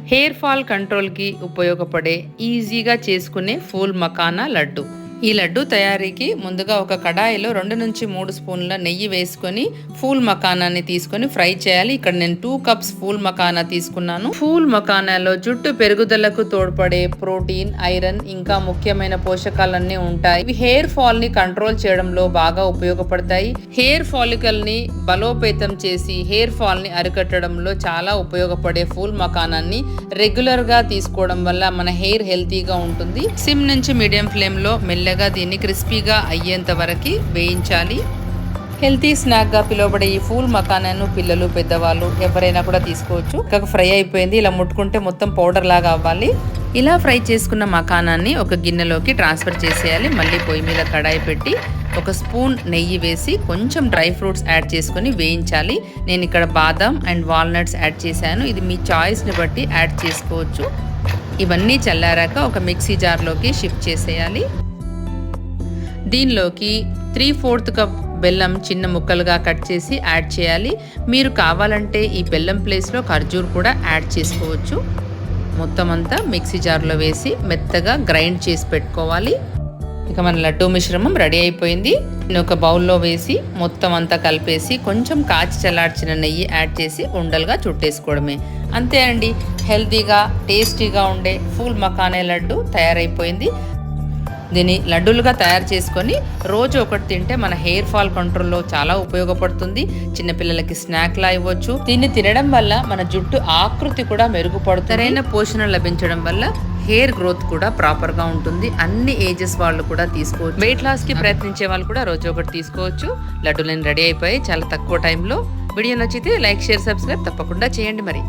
Hair fall కంట్రోల్కి ఉపయోగపడే ఈజీగా చేసుకునే ఫూల్ మకానా లడ్డు. ఈ లడ్డు తయారీకి ముందుగా ఒక కడాయిలో 2 నుంచి 3 స్పూన్ల నెయ్యి వేసుకొని ఫూల్ మకానాన్ని తీసుకొని ఫ్రై చేయాలి. ఇక్కడ నేను 2 కప్స్ ఫూల్ మకానా తీసుకున్నాను. ఫూల్ మకానాలో జుట్టు పెరుగుదలకు తోడ్పడే ప్రోటీన్, ఐరన్ ఇంకా ముఖ్యమైన పోషకాలన్నీ ఉంటాయి. ఇవి హెయిర్ ఫాల్ ని కంట్రోల్ చేయడంలో బాగా ఉపయోగపడతాయి. హెయిర్ ఫాలికల్ ని బలోపేతం చేసి హెయిర్ ఫాల్ ని అరికట్టడంలో చాలా ఉపయోగపడే ఫూల్ మకానాన్ని రెగ్యులర్ గా తీసుకోవడం వల్ల మన హెయిర్ హెల్తీగా ఉంటుంది. సిమ్ నుంచి మీడియం ఫ్లేమ్ లో మెల్లగా దీన్ని క్రిస్పీగా అయ్యేంత వరకు వేయించాలి. హెల్తీ స్నాక్ గా పిలువబడే ఈ ఫూల్ మకానాను పిల్లలు, పెద్దవాళ్ళు ఎవరైనా కూడా తీసుకోవచ్చు. చక్కగా ఫ్రై అయిపోయింది. ఇలా ముట్టుకుంటే మొత్తం పౌడర్ లాగా అవ్వాలి. ఇలా ఫ్రై చేసుకున్న మకానాన్ని ఒక గిన్నెలోకి ట్రాన్స్ఫర్ చేసేయాలి. మళ్ళీ పొయ్యి మీద కడాయి పెట్టి ఒక స్పూన్ నెయ్యి వేసి కొంచెం డ్రై ఫ్రూట్స్ యాడ్ చేసుకొని వేయించాలి. నేను ఇక్కడ బాదం అండ్ వాల్నట్స్ యాడ్ చేశాను. ఇది మీ చాయిస్ని బట్టి యాడ్ చేసుకోవచ్చు. ఇవన్నీ చల్లారాక ఒక మిక్సీ జార్లోకి షిఫ్ట్ చేసేయాలి. దీనిలోకి 3/4 కప్ బెల్లం చిన్న ముక్కలుగా కట్ చేసి యాడ్ చేయాలి. మీరు కావాలంటే ఈ బెల్లం ప్లేస్లో ఖర్జూర్ కూడా యాడ్ చేసుకోవచ్చు. మొత్తం అంతా మిక్సీ జార్లో వేసి మెత్తగా గ్రైండ్ చేసి పెట్టుకోవాలి. ఇక మన లడ్డూ మిశ్రమం రెడీ అయిపోయింది. నేను ఒక బౌల్లో వేసి మొత్తం అంతా కలిపేసి కొంచెం కాచి చల్లార్చిన నెయ్యి యాడ్ చేసి ఉండలుగా చుట్టేసుకోవడమే. అంతే అండి, హెల్తీగా టేస్టీగా ఉండే ఫూల్ మకానా లడ్డు తయారైపోయింది. దీన్ని లడ్డూలుగా తయారు చేసుకొని రోజు ఒకటి తింటే మన హెయిర్ ఫాల్ కంట్రోల్లో చాలా ఉపయోగపడుతుంది. చిన్నపిల్లలకి స్నాక్లా ఇవ్వచ్చు. దీన్ని తినడం వల్ల మన జుట్టు ఆకృతి కూడా మెరుగుపడుతుంది. సరైన పోషణ లభించడం వల్ల హెయిర్ గ్రోత్ కూడా ప్రాపర్గా ఉంటుంది. అన్ని ఏజెస్ వాళ్ళు కూడా తీసుకోవచ్చు. వెయిట్ లాస్కి ప్రయత్నించే వాళ్ళు కూడా రోజు ఒకటి తీసుకోవచ్చు. లడ్డూలు రెడీ అయిపోయి చాలా తక్కువ టైంలో. వీడియో నచ్చితే లైక్, షేర్, సబ్స్క్రైబ్ తప్పకుండా చేయండి మరి.